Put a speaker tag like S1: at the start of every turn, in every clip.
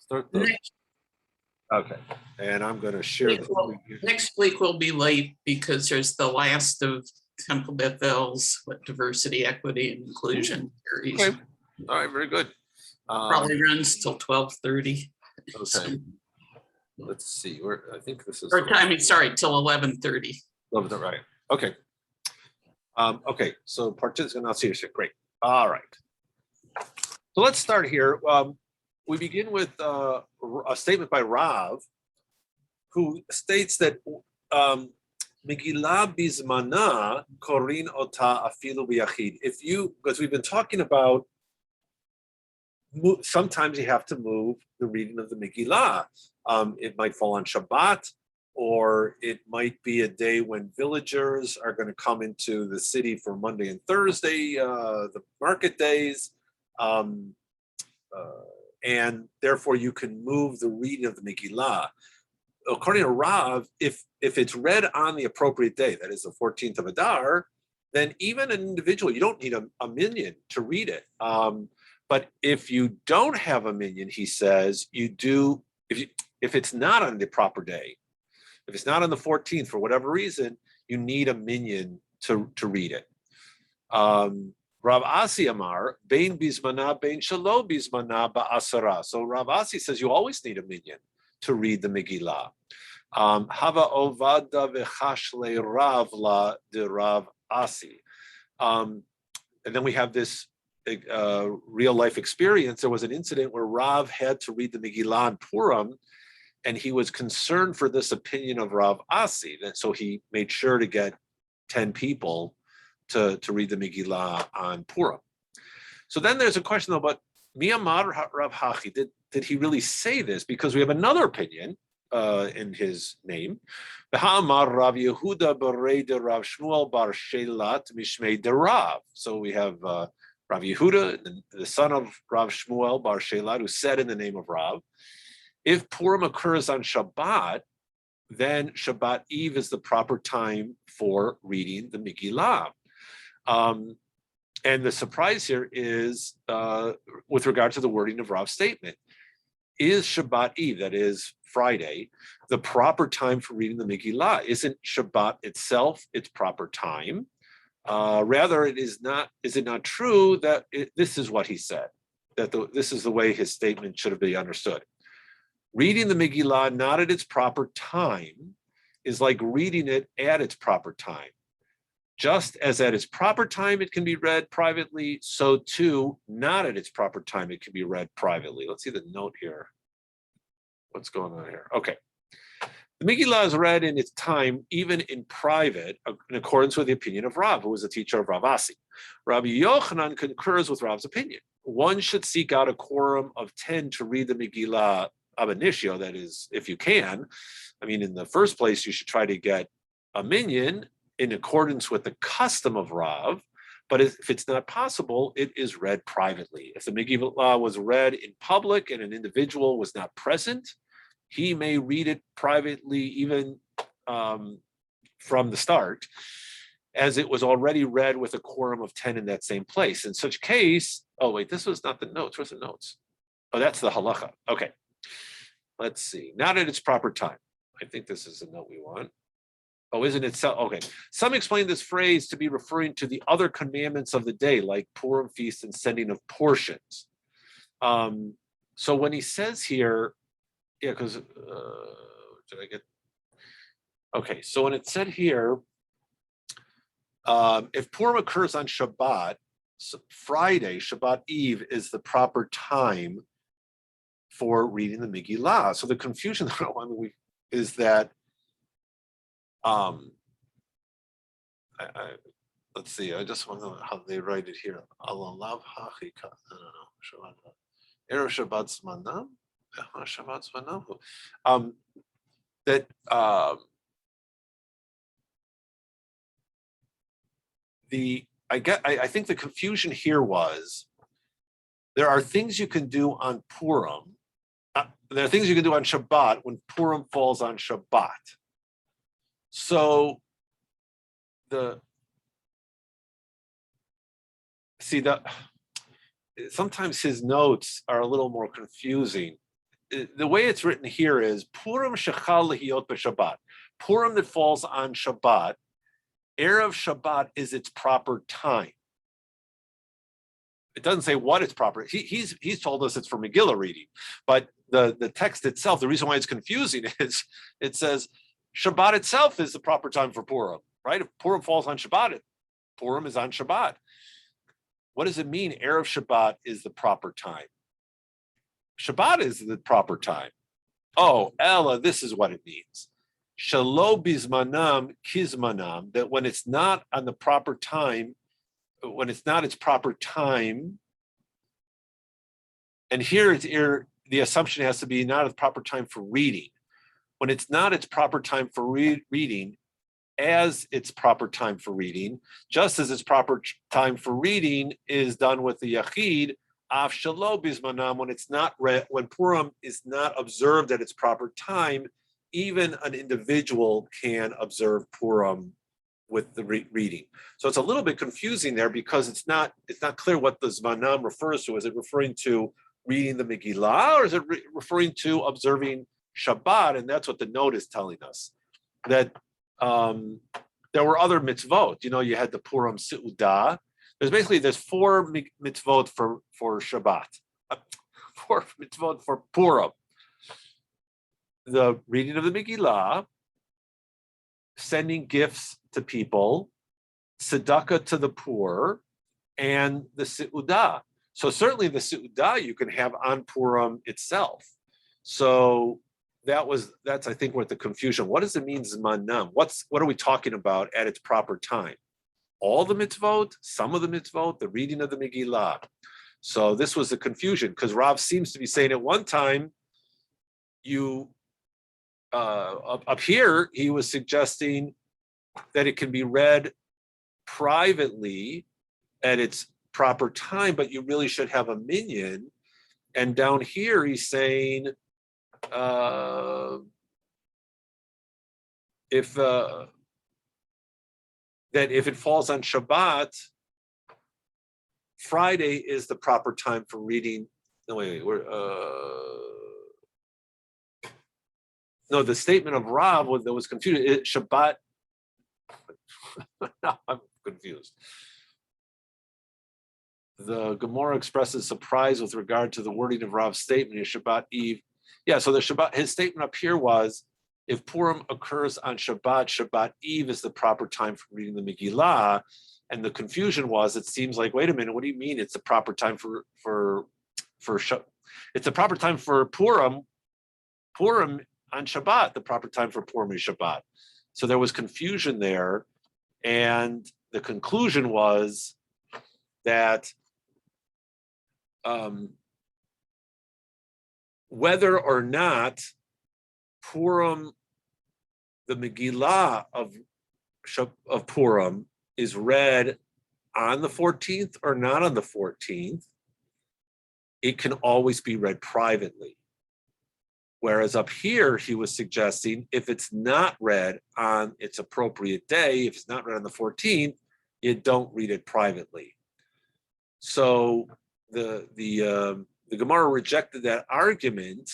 S1: Start the,
S2: Next
S1: okay, and I'm going to share
S2: week,
S1: the
S2: will,
S1: screen here.
S2: next week will be late because there's the last of Temple Bethel's diversity, equity, and inclusion series.
S1: Okay, all right, very good.
S2: Probably runs till 12:30.
S1: Okay,
S2: So,
S1: let's see. I think this is.
S2: or timing, sorry, till 11:30.
S1: Right. Okay. Okay. So participants now see this. Great. All right. So let's start here. We begin with a statement by Rav, who states that Megillah bizmana korin ota afilu biyachid. If you, because we've been talking about, sometimes you have to move the reading of the Megillah. It might fall on Shabbat, or it might be a day when villagers are going to come into the city for Monday and Thursday, the market days. And therefore you can move the reading of the Megillah. According to Rav, if it's read on the appropriate day, that is the 14th of Adar, then even an individual, you don't need a minyan to read it. But if you don't have a minyan, he says, you do, if it's not on the proper day, if it's not on the 14th for whatever reason, you need a minyan to read it. Rav Asi Amar, Bein Bizmana, Bein Shalo Bizmana Ba'asara. So Rav Asi says you always need a minyan to read the Megillah. Hava Ovada V'chashle Rav La de Rav Asi. And then we have this real life experience. There was an incident where Rav had to read the Megillah on Purim, and he was concerned for this opinion of Rav Asi. And so he made sure to get 10 people to read the Megillah on Purim. So then there's a question though, but Miyamar Rav Hachi, did he really say this? Because we have another opinion in his name. B'ha'amar Rav Yehuda Barei de Rav Shmuel Bar Shelat Mishmei de Rav. So we have Rav Yehuda, the son of Rav Shmuel Bar Shelat, who said in the name of Rav, if Purim occurs on Shabbat, then Shabbat Eve is the proper time for reading the Megillah. And the surprise here is with regard to the wording of Rav's statement. Is Shabbat Eve, that is Friday, the proper time for reading the Megillah? Isn't Shabbat itself its proper time? Rather, is it not true that this is what he said, that this is the way his statement should have been understood? Reading the Megillah not at its proper time is like reading it at its proper time. Just as at its proper time it can be read privately, so too, not at its proper time it can be read privately. Let's see the note here. What's going on here? Okay. The Megillah is read in its time, even in private, in accordance with the opinion of Rav, who was a teacher of Rav Asi. Rabbi Yochanan concurs with Rav's opinion. One should seek out a quorum of 10 to read the Megillah ab initio, that is, if you can. I mean, in the first place, you should try to get a minyan in accordance with the custom of Rav, but if it's not possible, it is read privately. If the Megillah was read in public and an individual was not present, he may read it privately even from the start, as it was already read with a quorum of 10 in that same place. In such case, oh wait, this was not the notes. Where's the notes? Oh, that's the halacha. Okay, let's see. Not at its proper time. I think this is the note we want. Oh, isn't it so? Okay. Some explain this phrase to be referring to the other commandments of the day, like Purim feast and sending of portions. So when he says here, yeah, because did I get? Okay, so when it said here, if Purim occurs on Shabbat, so Friday, Shabbat Eve, is the proper time for reading the Megillah. So the confusion is that. Let's see. I just want to know how they write it here. Alalav hachika. No. Erev Shabbat zmanam. Shabbat zmanam. That I think the confusion here was there are things you can do on Purim. There are things you can do on Shabbat when Purim falls on Shabbat. So sometimes his notes are a little more confusing. the way it's written here is Purim shechal lehiyot b'Shabbat. Purim that falls on Shabbat, Erev Shabbat is its proper time. It doesn't say what it's proper. He's told us it's for Megillah reading, but the text itself, the reason why it's confusing is it says Shabbat itself is the proper time for Purim, right? If Purim falls on Shabbat, Purim is on Shabbat. What does it mean? Erev Shabbat is the proper time. Shabbat is the proper time. Oh, Ella, this is what it means. Shalo bizmanam kizmanam, that when it's not on the proper time, when it's not its proper time, and here the assumption has to be not at the proper time for reading. When it's not its proper time for reading, as its proper time for reading, just as its proper time for reading is done with the Yachid, Af Shalo Bizmanam, when it's not read, when Purim is not observed at its proper time, even an individual can observe Purim with the reading. So it's a little bit confusing there because it's not clear what the Zmanam refers to. Is it referring to reading the Megillah, or is it referring to observing Shabbat? And that's what the note is telling us, that there were other mitzvot. You know, you had the Purim Seudah. There's 4 mitzvot for Shabbat, 4 mitzvot for Purim. The reading of the Megillah, sending gifts to people, tzedakah to the poor, and the Seudah. So certainly the Seudah you can have on Purim itself. So that's I think what the confusion. What does it mean zmanam? What are we talking about at its proper time? All the mitzvot, some of the mitzvot, the reading of the Megillah. So this was the confusion, because Rav seems to be saying at one time, up here, he was suggesting that it can be read privately at its proper time, but you really should have a minyan. And down here, he's saying, if it falls on Shabbat, Friday is the proper time for reading. No, wait, no, the statement of Rav that was confused. Shabbat. No, I'm confused. The Gemara expresses surprise with regard to the wording of Rav's statement in Shabbat Eve. Yeah, so his statement up here was, if Purim occurs on Shabbat, Shabbat Eve is the proper time for reading the Megillah. And the confusion was, it seems like, wait a minute, what do you mean it's the proper time for it's the proper time for Purim on Shabbat, the proper time for Purim is Shabbat. So there was confusion there. And the conclusion was that whether or not Purim, the Megillah of Purim, is read on the 14th or not on the 14th, it can always be read privately. Whereas up here, he was suggesting if it's not read on its appropriate day, if it's not read on the 14th, you don't read it privately. So the Gemara rejected that argument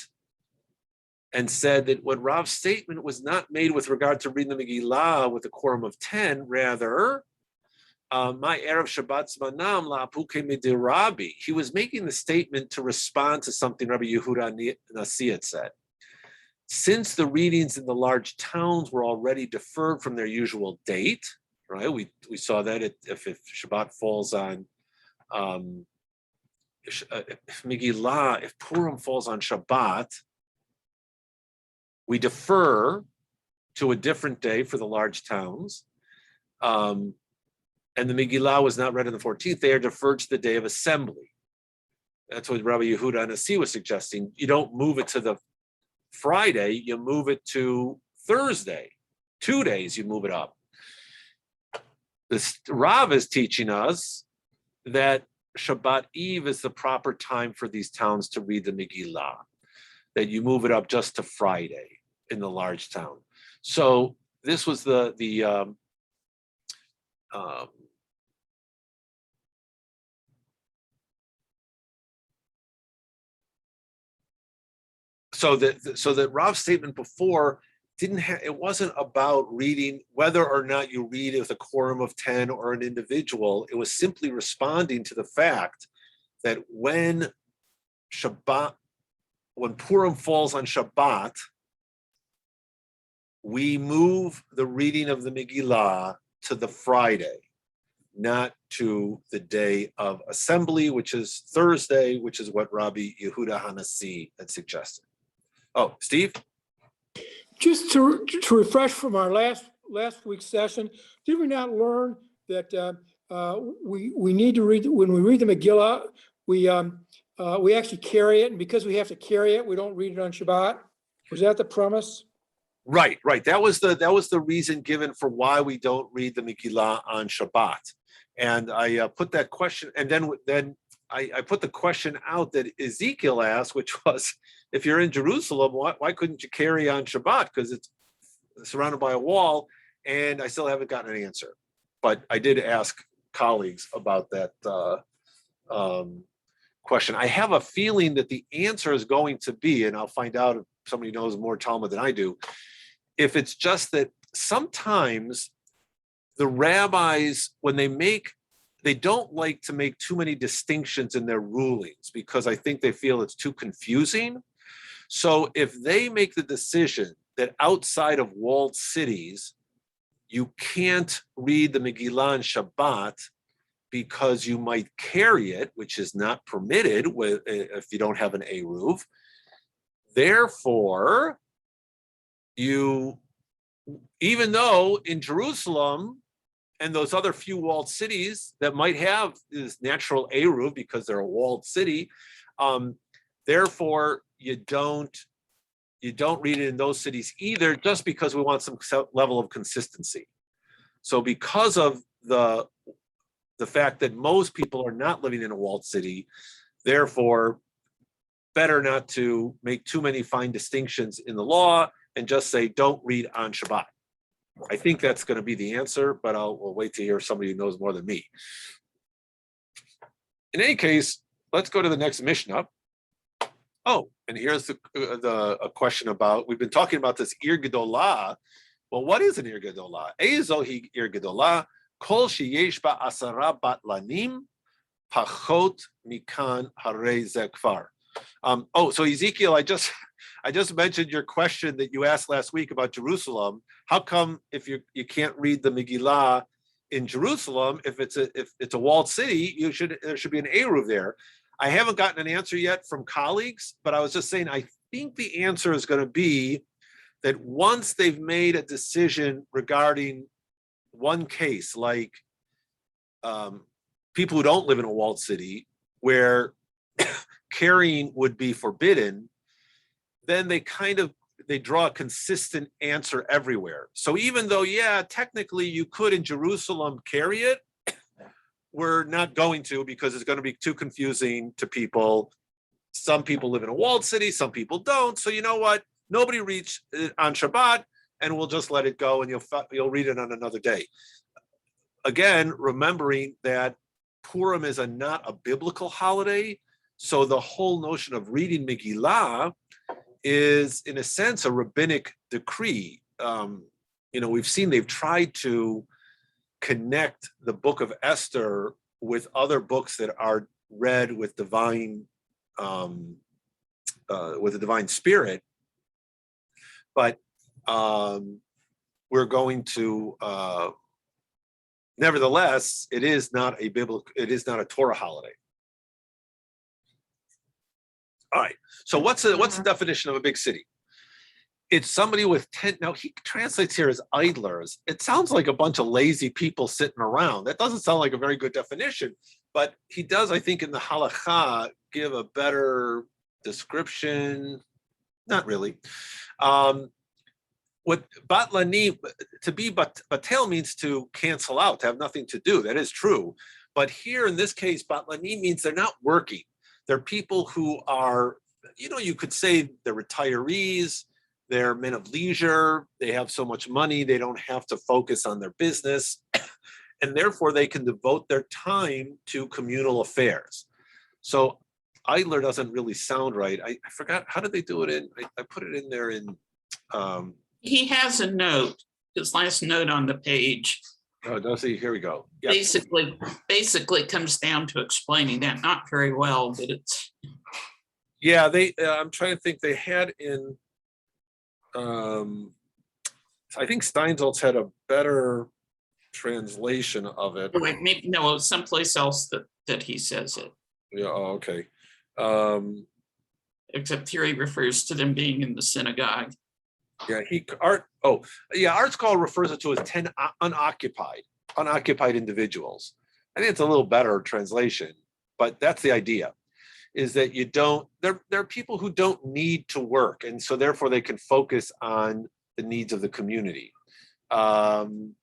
S1: and said that what Rav's statement was not made with regard to reading the Megillah with a quorum of 10, rather, my Erev Shabbat Zmanam la'apuke midirabi. He was making the statement to respond to something Rabbi Yehuda Nasi had said. Since the readings in the large towns were already deferred from their usual date, right? We saw that if Shabbat falls on if Megillah, if Purim falls on Shabbat, we defer to a different day for the large towns. And the Megillah was not read on the 14th. They are deferred to the day of assembly. That's what Rabbi Yehuda Nasi was suggesting. You don't move it to the Friday, you move it to Thursday. 2 days, you move it up. This Rav is teaching us that Shabbat Eve is the proper time for these towns to read the Megillah, that you move it up just to Friday in the large town. So this was the that Rav's statement before didn't have, it wasn't about reading whether or not you read with a quorum of 10 or an individual. It was simply responding to the fact that when Purim falls on Shabbat, we move the reading of the Megillah to the Friday, not to the day of assembly, which is Thursday, which is what Rabbi Yehuda Hanassi had suggested. Oh, Steve?
S3: Just to refresh from our last week's session, did we not learn that we need to read, when we read the Megillah, we actually carry it, and because we have to carry it, we don't read it on Shabbat? Was that the premise?
S1: Right. That was the reason given for why we don't read the Megillah on Shabbat. And I put that question, and then I put the question out that Ezekiel asked, which was, if you're in Jerusalem, why couldn't you carry on Shabbat? Because it's surrounded by a wall, and I still haven't gotten an answer. But I did ask colleagues about that question. I have a feeling that the answer is going to be, and I'll find out if somebody knows more Talmud than I do, if it's just that sometimes the rabbis, when they don't like to make too many distinctions in their rulings because I think they feel it's too confusing. So if they make the decision that outside of walled cities, you can't read the Megillah on Shabbat because you might carry it, which is not permitted if you don't have an Eruv. Therefore, even though in Jerusalem and those other few walled cities that might have this natural Eruv because they're a walled city, therefore you don't read it in those cities either, just because we want some level of consistency. So because of the fact that most people are not living in a walled city, therefore better not to make too many fine distinctions in the law and just say don't read on Shabbat. I think that's going to be the answer, but we'll wait to hear somebody who knows more than me. In any case, let's go to the next Mishnah. Oh, and here's a question about, we've been talking about this Ir Gedolah. Well, what is an Ir Gedolah? Eizo hi Ir Gedolah, kol sheyesh ba asara batlanim, pachot mikan harei ze kfar. So Ezekiel, I just mentioned your question that you asked last week about Jerusalem. How come if you can't read the Megillah in Jerusalem, if it's a walled city, there should be an Eruv there? I haven't gotten an answer yet from colleagues, but I was just saying I think the answer is going to be that once they've made a decision regarding one case, like people who don't live in a walled city, where carrying would be forbidden, then they draw a consistent answer everywhere. So even though, yeah, technically you could in Jerusalem carry it, we're not going to because it's going to be too confusing to people. Some people live in a walled city, some people don't. So you know what? Nobody reads it on Shabbat, and we'll just let it go, and you'll read it on another day. Again, remembering that Purim is not a biblical holiday, so the whole notion of reading Megillah is, in a sense, a rabbinic decree. We've seen they've tried to connect the book of Esther with other books that are read with divine, with the divine spirit, but we're going to, nevertheless, it is not a Torah holiday. All right. So what's the definition of a big city? It's somebody with 10. Now he translates here as idlers. It sounds like a bunch of lazy people sitting around. That doesn't sound like a very good definition, but he does, I think, in the halakha give a better description. Not really. What batlani, to be batel means to cancel out, to have nothing to do. That is true. But here in this case, batlani means they're not working. They're people who are, you could say they're retirees, they're men of leisure, they have so much money, they don't have to focus on their business, and therefore they can devote their time to communal affairs. So idler doesn't really sound right. I forgot, how did they do it in, I put it in there in,
S2: He has a note, his last note on the page,
S1: oh, does he? Here we go. Yeah.
S2: basically comes down to explaining that, not very well, but it's,
S1: Yeah, I'm trying to think, they had in, I think Steinsaltz had a better translation of it.
S2: wait, maybe, no, it was someplace else that he says it,
S1: Yeah, oh, okay.
S2: except here he refers to them being in the synagogue.
S1: Yeah, Art's Call refers it to as 10 unoccupied individuals. I think it's a little better translation, but that's the idea, is that there are people who don't need to work, and so therefore they can focus on the needs of the community. And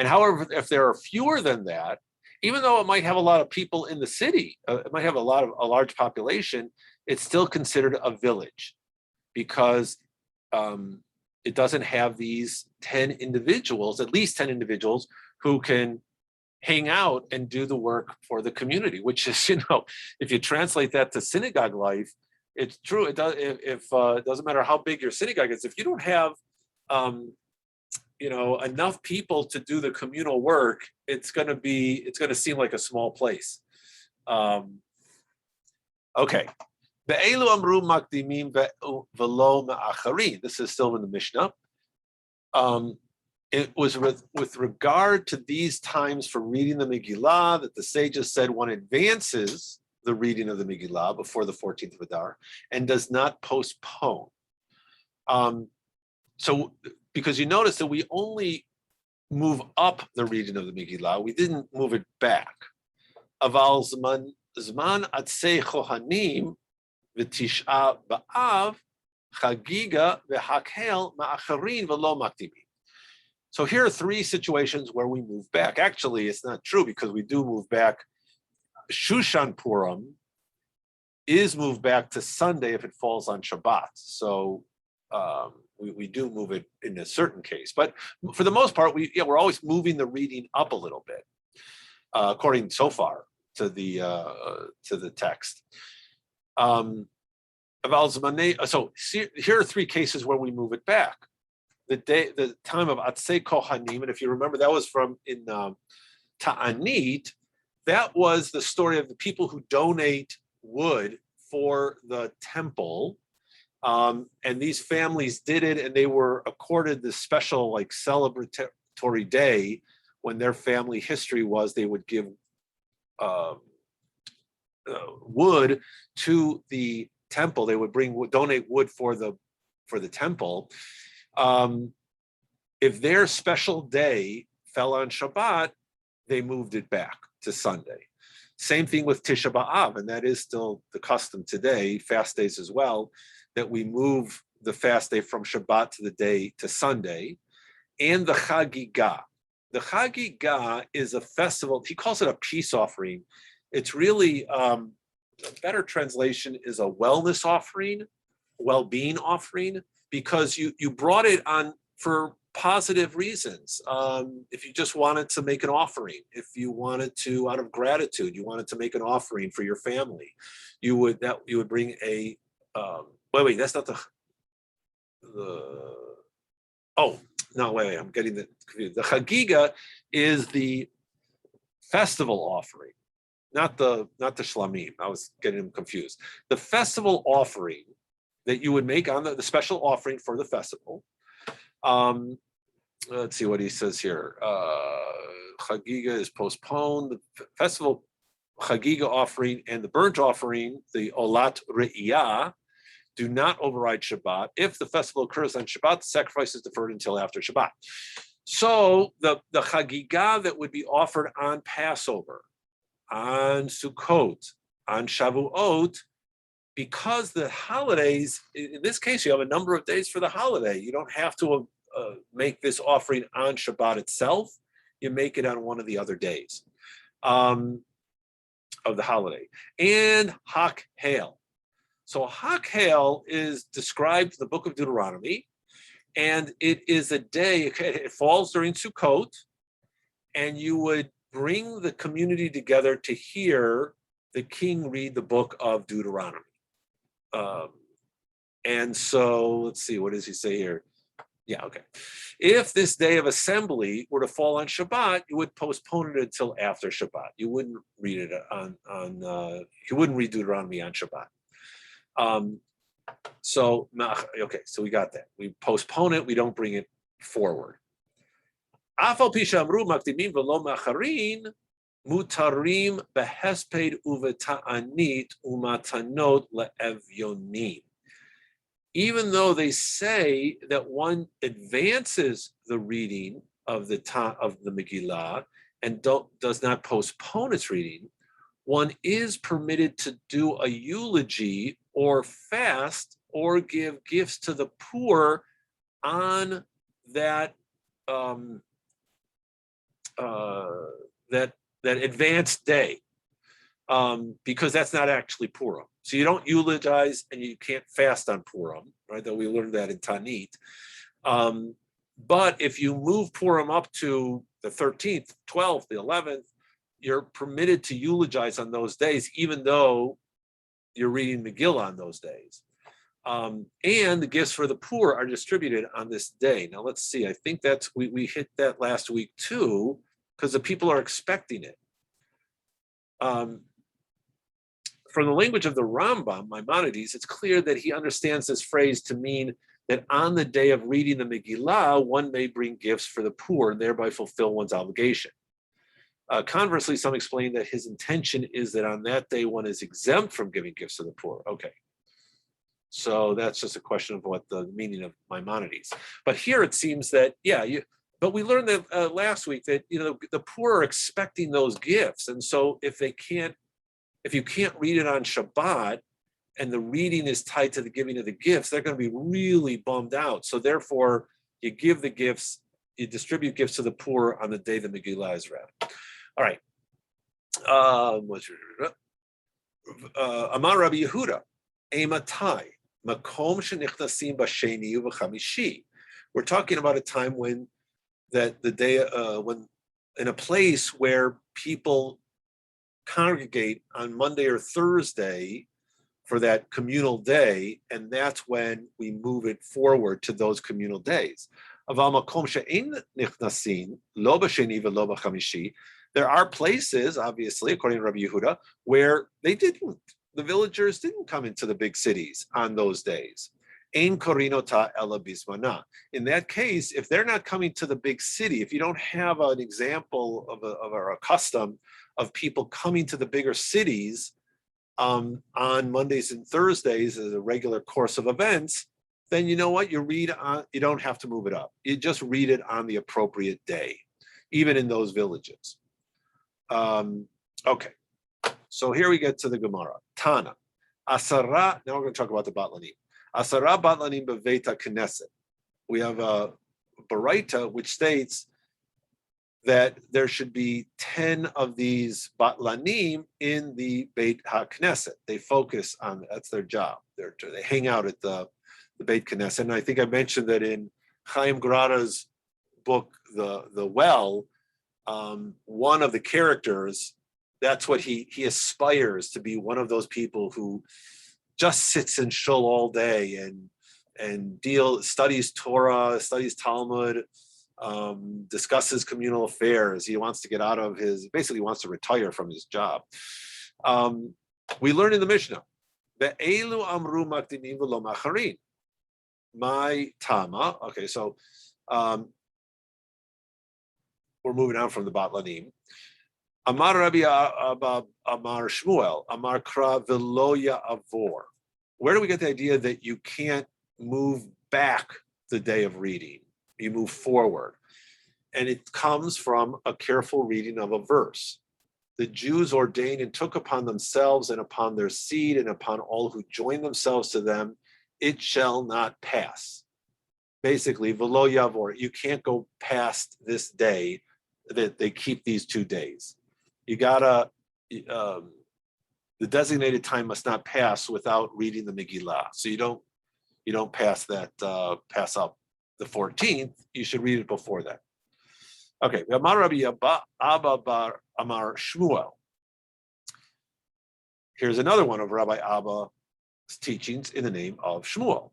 S1: however, if there are fewer than that, even though it might have a lot of people in the city, it might have a large population, it's still considered a village, because it doesn't have these 10 individuals, at least 10 individuals, who can hang out and do the work for the community, which is, if you translate that to synagogue life, it's true. It does. If it doesn't matter how big your synagogue is, if you don't have, enough people to do the communal work, it's going to seem like a small place. Okay. This is still in the Mishnah. It was with regard to these times for reading the Megillah that the sages said one advances the reading of the Megillah before the 14th of Adar and does not postpone. So, because you notice that we only move up the reading of the Megillah, we didn't move it back. Aval zman atzei chohanim v'tish'a b'av chagiga v'hakhel ma'acharin v'lo makdimin. So here are three situations where we move back. Actually, it's not true, because we do move back. Shushan Purim is moved back to Sunday if it falls on Shabbat. So we do move it in a certain case. But for the most part, we're always moving the reading up a little bit, according so far to the text. So here are three cases where we move it back. The time of Atzei Kohanim, and if you remember, that was from in Ta'anit. That was the story of the people who donate wood for the temple, and these families did it, and they were accorded this special, like, celebratory day when their family history was they would give wood to the temple. They would donate wood for the temple. If their special day fell on Shabbat, they moved it back to Sunday. Same thing with Tisha B'Av, and that is still the custom today, fast days as well, that we move the fast day from Shabbat to the day to Sunday. And the Chagigah. The Chagigah is a festival. He calls it a peace offering. It's really, a better translation is a wellness offering, well-being offering, because you brought it on for positive reasons. If you just wanted to make an offering, if you wanted to, out of gratitude, you wanted to make an offering for your family, you would bring a, wait, that's not I'm getting confused. The Chagiga is the festival offering, not the shlamim. I was getting them confused. The festival offering that you would make on the special offering for the festival. Let's see what he says here. Chagiga is postponed. The festival Chagiga offering and the burnt offering, the Olat Re'iyah, do not override Shabbat. If the festival occurs on Shabbat, the sacrifice is deferred until after Shabbat. So the Chagiga that would be offered on Passover, on Sukkot, on Shavuot, because the holidays, in this case, you have a number of days for the holiday. You don't have to make this offering on Shabbat itself. You make it on one of the other days of the holiday. And Hak Hail. So Hak Hail is described in the book of Deuteronomy, and it is a day, it falls during Sukkot, and you would bring the community together to hear the king read the book of Deuteronomy. And so let's see, what does he say here? Yeah, okay. If this day of assembly were to fall on Shabbat, you would postpone it until after Shabbat. You wouldn't read it you wouldn't read Deuteronomy on Shabbat. So okay, so we got that. We postpone it, we don't bring it forward. Mutarim behesped uveta'anit umatanot le'evyonim. Even though they say that one advances the reading of the Megillah and does not postpone its reading, one is permitted to do a eulogy or fast or give gifts to the poor on that that advanced day, because that's not actually Purim. So you don't eulogize and you can't fast on Purim, right? Though we learned that in Tanit. But if you move Purim up to the 13th, 12th, the 11th, you're permitted to eulogize on those days, even though you're reading Megillah on those days. And the gifts for the poor are distributed on this day. Now let's see, I think that's, we hit that last week too, because the people are expecting it. From the language of the Rambam, Maimonides, it's clear that he understands this phrase to mean that on the day of reading the Megillah, one may bring gifts for the poor and thereby fulfill one's obligation. Conversely, some explain that his intention is that on that day, one is exempt from giving gifts to the poor. Okay. So that's just a question of what the meaning of Maimonides. But here it seems that, yeah, but we learned that last week that, the poor are expecting those gifts. And so if you can't read it on Shabbat and the reading is tied to the giving of the gifts, they're going to be really bummed out. So therefore, you give the gifts, you distribute gifts to the poor on the day the Megillah is read. All right. Amar Rabbi Yehuda, Eimatai, Makom shenichnasim b'sheni u'b'chamishi. We're talking about a time when that the day when in a place where people congregate on Monday or Thursday for that communal day, and that's when we move it forward to those communal days. There are places, obviously, according to Rabbi Yehuda, where the villagers didn't come into the big cities on those days. In that case, if they're not coming to the big city, if you don't have an example of a custom of people coming to the bigger cities on Mondays and Thursdays as a regular course of events, then you know what? You don't have to move it up. You just read it on the appropriate day, even in those villages. Okay, so here we get to the Gemara. Tana, Asara, now we're going to talk about the Batlanim. Asara Batlanim Beveta Knesset. We have a Baraita which states that there should be 10 of these Batlanim in the Beit HaKnesset. They focus on, that's their job. They hang out at the Beit Knesset. And I think I mentioned that in Chaim Grada's book, The Well, one of the characters, that's what he aspires to be, one of those people who just sits in shul all day and studies Torah, studies Talmud, discusses communal affairs. He wants to get out of basically wants to retire from his job. We learn in the Mishnah, Ve'elu amru makdinim v'lo macharin. My Tama, okay, so we're moving on from the Batlanim. Amar Rabbi Amar Shmuel, Amar Kra Veloya Avor. Where do we get the idea that you can't move back the day of reading? You move forward. And it comes from a careful reading of a verse. The Jews ordained and took upon themselves and upon their seed and upon all who join themselves to them, it shall not pass. Basically, Velo Yavor, you can't go past this day, that they keep these 2 days. You gotta, the designated time must not pass without reading the Megillah. So you don't pass up the 14th, you should read it before that. Okay, Amar Rabbi Abba Bar Amar Shmuel. Here's another one of Rabbi Abba's teachings in the name of Shmuel.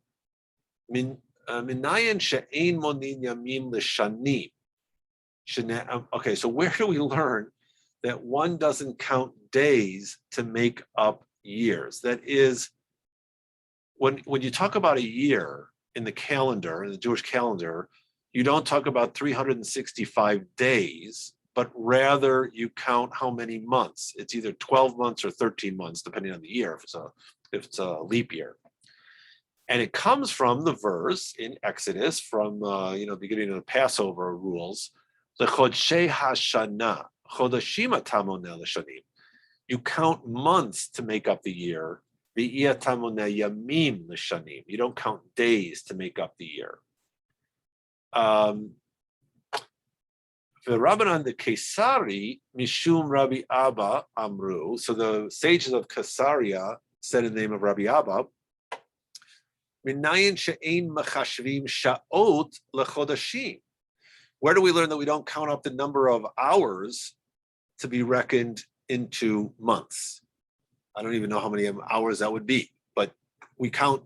S1: Minayin she'ein monin yamim l'shanim. Okay, so where do we learn that one doesn't count days to make up years? That is, when you talk about a year in the calendar, in the Jewish calendar, you don't talk about 365 days, but rather you count how many months. It's either 12 months or 13 months, depending on the year, if it's a leap year. And it comes from the verse in Exodus from beginning of the Passover rules, L'chodshei hashana, chodashim tamoneh l'shanim. You count months to make up the year. V'iyah tamoneh yamim l'shanim. You don't count days to make up the year. The Rabbanan the Kesari mishum Rabbi Abba amru. So the sages of Caesarea said in the name of Rabbi Abba, Minayin she'ein machashvim sha'ot lechodashim. Where do we learn that we don't count up the number of hours to be reckoned into months? I don't even know how many hours that would be, but we count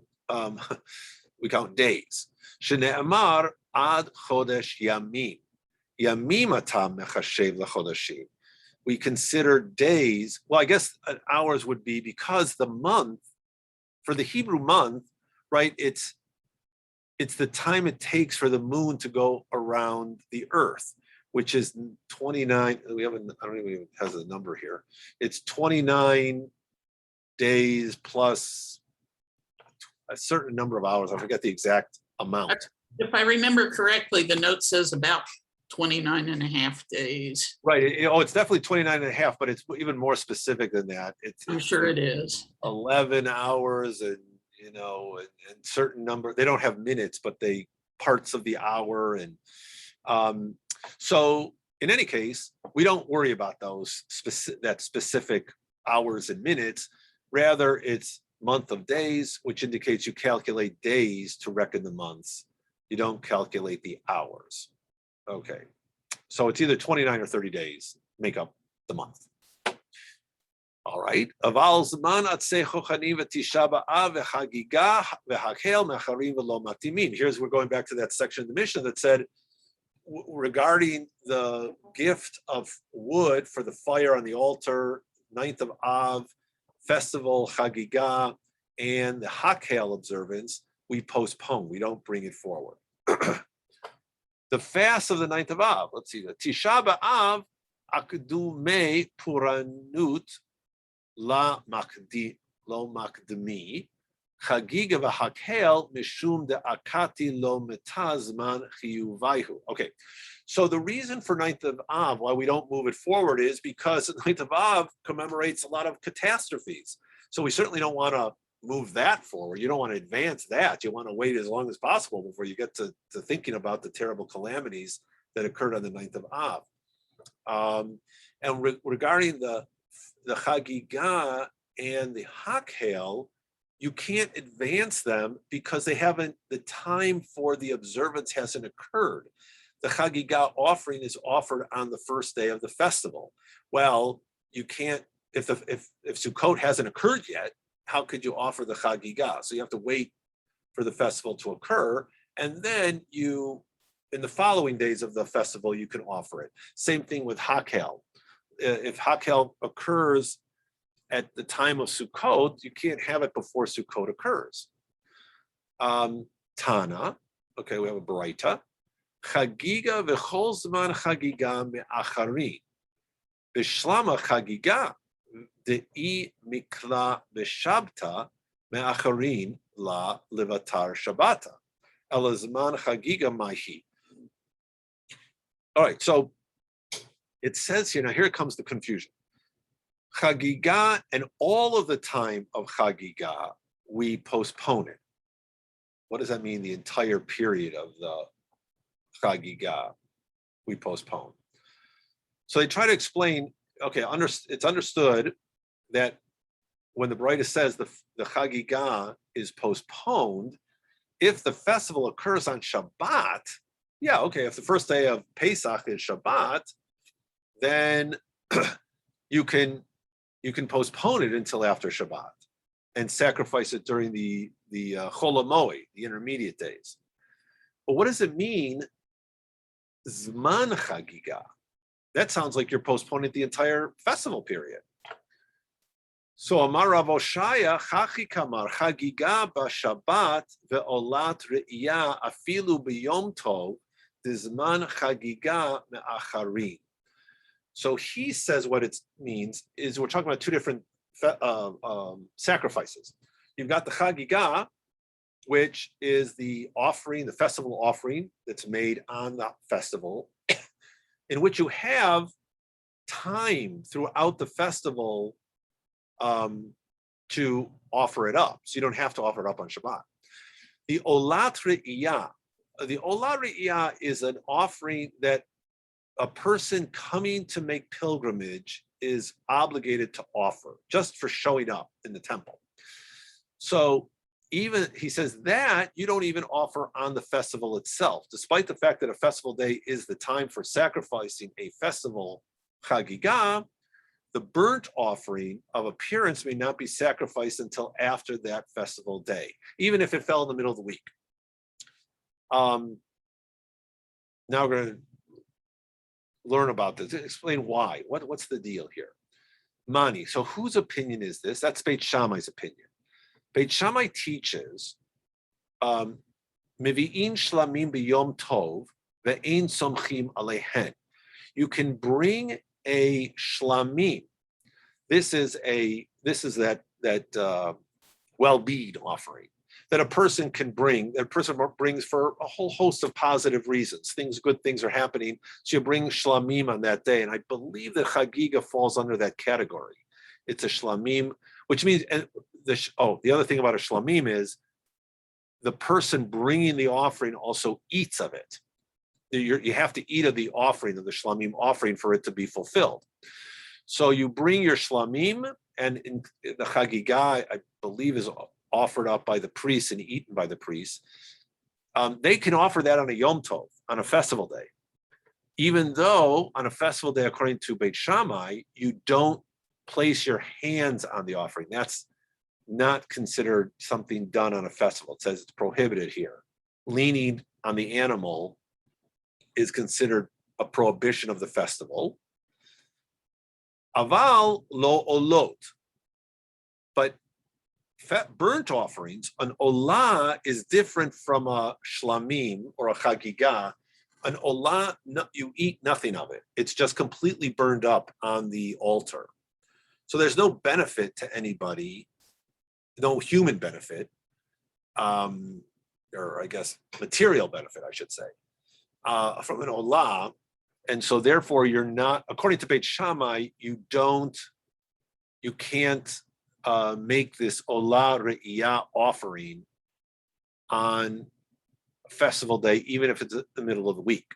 S1: days. Shne'amar ad chodesh yamim. Yamim atam mechashev lechodashim. We consider days. Well, I guess hours would be because the month, for the Hebrew month, right? It's the time it takes for the moon to go around the earth, which is 29. I don't even have a number here. It's 29 days plus a certain number of hours. I forget the exact amount.
S2: If I remember correctly, the note says about 29 and a half days.
S1: Right. It's definitely 29 and a half, but it's even more specific than that.
S2: I'm sure it is.
S1: 11 hours and certain number. They don't have minutes, but they parts of the hour. And so in any case, we don't worry about those specific hours and minutes. Rather, it's month of days, which indicates you calculate days to reckon the months. You don't calculate the hours. Okay. So it's either 29 or 30 days make up the month. All right. Aval zman atzei chochanim v'tisha b'av v'chagiga v'hakel mecharim v'lo matimin. Here's, we're going back to that section of the Mishnah that said, regarding the gift of wood for the fire on the altar, 9th of Av, festival, chagiga, and the hakel observance, we postpone. We don't bring it forward. The fast of the 9th of Av, let's see, the Tisha b'Av akdu me puranut la makdi lo makdemi chagiga v'hakel mishum de akati lo metazman chiyuvayhu. Okay, so the reason for 9th of Av, why we don't move it forward, is because the 9th of Av commemorates a lot of catastrophes. So we certainly don't want to move that forward. You don't want to advance that. You want to wait as long as possible before you get to thinking about the terrible calamities that occurred on the 9th of Av. Regarding the Chagiga and the Hakel, you can't advance them because they haven't, the time for the observance hasn't occurred. The Chagiga offering is offered on the first day of the festival. Well, you can't, if Sukkot hasn't occurred yet, how could you offer the Chagiga? So you have to wait for the festival to occur, and then in the following days of the festival, you can offer it. Same thing with Hakel. If Hakel occurs at the time of Sukkot, you can't have it before Sukkot occurs. Tana, okay, we have a Baraita. Chagiga v'chol zman chagiga me'acharin. B'shlama chagiga de'i mikla b'shabta me'acharin la levatar shabbata. Elazman chagiga mahi. All right, so it says here, now here comes the confusion. Chagiga, and all of the time of Chagiga, we postpone it. What does that mean? The entire period of the Chagiga, we postpone. So they try to explain, okay, it's understood that when the Baraita says the Chagiga is postponed, if the festival occurs on Shabbat, yeah, okay, if the first day of Pesach is Shabbat, then you can you can postpone it until after Shabbat and sacrifice it during the Chol HaMoed, the intermediate days. But what does it mean, Zman Chagiga? That sounds like you're postponing the entire festival period. So Amar Rav Oshaya, Chachi Kamar, Chagiga b'Shabbat ve'olat re'iyah afilu b'yom tov, dizman Chagiga me'acharin. So he says what it means is we're talking about two different sacrifices. You've got the Chagiga, which is the offering, the festival offering that's made on the festival, in which you have time throughout the festival to offer it up. So you don't have to offer it up on Shabbat. The Olat Re'iyah is an offering that a person coming to make pilgrimage is obligated to offer just for showing up in the temple. So even, he says that you don't even offer on the festival itself, despite the fact that a festival day is the time for sacrificing a festival Chagiga. The burnt offering of appearance may not be sacrificed until after that festival day, even if it fell in the middle of the week. Now we're going to learn about this, explain why. What's the deal here? Mani, so whose opinion is this? That's Beit Shammai's opinion. Beit Shammai teaches, Mevi'in shlamim b'yom tov ve'ein somchim alehen. You can bring a shlamim. This is that well-bead offering that a person can bring. That a person brings for a whole host of positive reasons. Good things are happening. So you bring shlamim on that day, and I believe that Chagiga falls under that category. It's a shlamim, which means, and the other thing about a shlamim is the person bringing the offering also eats of it. You have to eat of the offering, of the shlamim offering, for it to be fulfilled. So you bring your shlamim, and in the Chagiga, I believe, is offered up by the priest and eaten by the priest. They can offer that on a Yom Tov, on a festival day. Even though on a festival day, according to Beit Shammai, you don't place your hands on the offering. That's not considered something done on a festival. It says it's prohibited here. Leaning on the animal is considered a prohibition of the festival. Aval lo olot. But burnt offerings, an olah is different from a shlamim or a chagiga. An olah, you eat nothing of it. It's just completely burned up on the altar. So there's no benefit to anybody, no human benefit, or I guess material benefit, I should say, from an olah. And so therefore you're not, according to Beit Shammai, you can't make this olah re'iyah offering on a festival day, even if it's the middle of the week,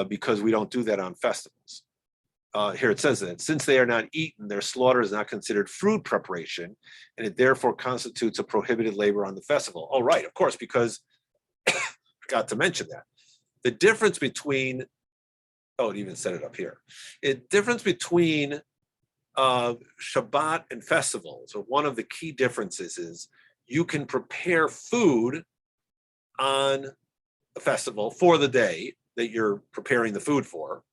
S1: because we don't do that on festivals. Here it says that since they are not eaten, their slaughter is not considered food preparation, and it therefore constitutes a prohibited labor on the festival. Oh, right, of course, because forgot to mention that. The difference between, it even said it up here. The difference between Shabbat and festivals, or one of the key differences, is you can prepare food on a festival for the day that you're preparing the food for.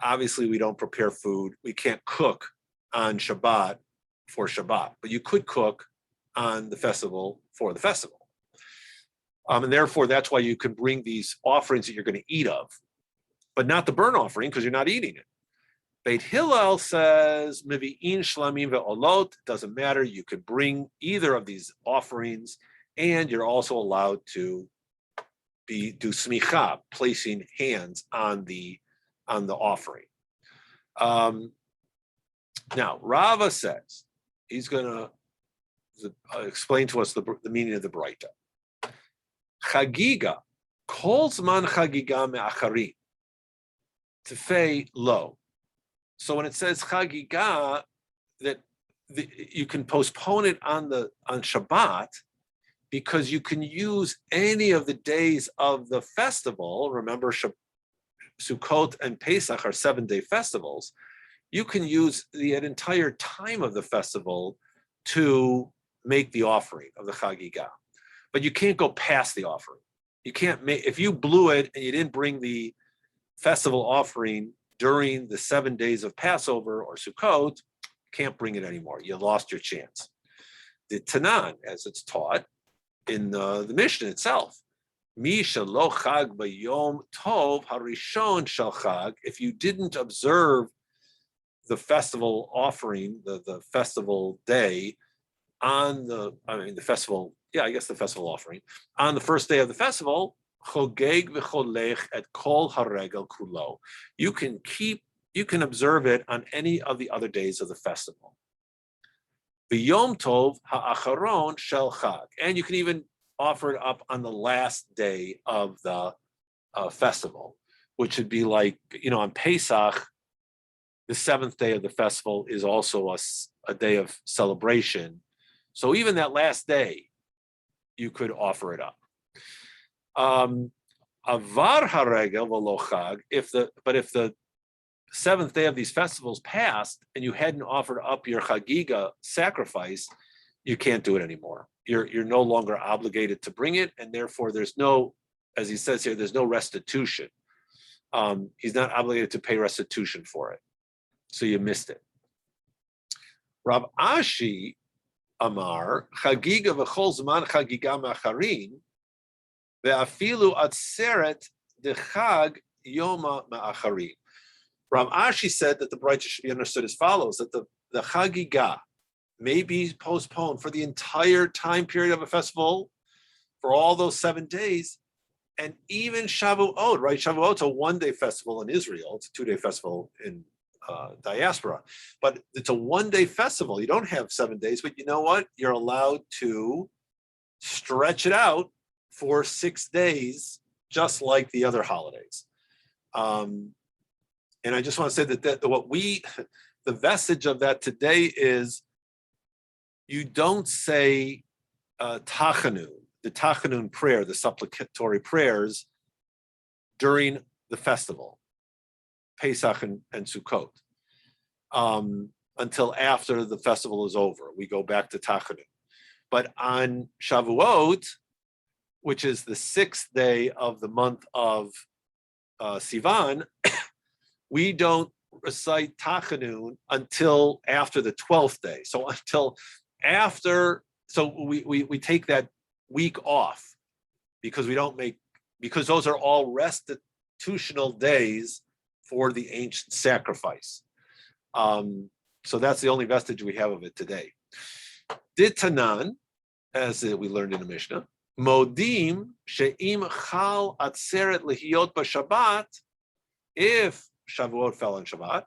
S1: Obviously, we don't prepare food. We can't cook on Shabbat for Shabbat, but you could cook on the festival for the festival. And therefore, that's why you can bring these offerings that you're going to eat of, but not the burnt offering because you're not eating it. Beit Hillel says, Mevi'in shlamim ve'olot, doesn't matter. You could bring either of these offerings, and you're also allowed to do smicha, placing hands on the offering. Now, Rava says, he's going to explain to us the meaning of the Braita. Chagiga, kol zman chagiga me'acharim, tefei lo. So when it says chagiga, that you can postpone it on Shabbat, because you can use any of the days of the festival. Remember, Sukkot and Pesach are 7-day festivals. you can use the entire time of the festival to make the offering of the Chagigah, but you can't go past the offering. You can't make, if you blew it and you didn't bring the festival offering during the 7 days of Passover or Sukkot, can't bring it anymore. You lost your chance. The Tanan, as it's taught in the Mishnah itself, Mi shelo chag b'yom tov harishon shel chag, if you didn't observe the festival offering, the festival day on the festival, the festival offering, on the first day of the festival, chogeg v'cholech et kol haregel kulo. You can observe it on any of the other days of the festival. V'yom tov ha'acharon shel chag, and you can even offer it up on the last day of the festival, which would be like, on Pesach, the 7th day of the festival is also a day of celebration. So even that last day, you could offer it up. Avar haregel v'lo chag, if the 7th day of these festivals passed and you hadn't offered up your chagiga sacrifice, you can't do it anymore. You're no longer obligated to bring it, and therefore there's no, as he says here, there's no restitution. He's not obligated to pay restitution for it. So you missed it. Rav Ashi Amar, Chagiga v'chol zman chagiga ma'acharin, ve'afilu atzeret dechag yoma ma'acharin. Rav Ashi said that the brayta should be understood as follows, that the chagiga may be postponed for the entire time period of a festival, for all those 7 days, and even Shavuot, right? Shavuot's a 1-day festival in Israel. It's a 2-day festival in diaspora, but it's a 1-day festival. You don't have 7 days, but you know what? You're allowed to stretch it out for 6 days, just like the other holidays. And I just want to say that the vestige of that today is you don't say Tachanun, the Tachanun prayer, the supplicatory prayers during the festival, Pesach and Sukkot, until after the festival is over. We go back to Tachanun. But on Shavuot, which is the 6th day of the month of Sivan, we don't recite Tachanun until after the 12th day. So until after, so we take that week off because because those are all restitutional days for the ancient sacrifice. So that's the only vestige we have of it today. Ditanan, as we learned in the Mishnah, Modim she'im chal atzeret lehiyot b'Shabbat, if Shavuot fell on Shabbat,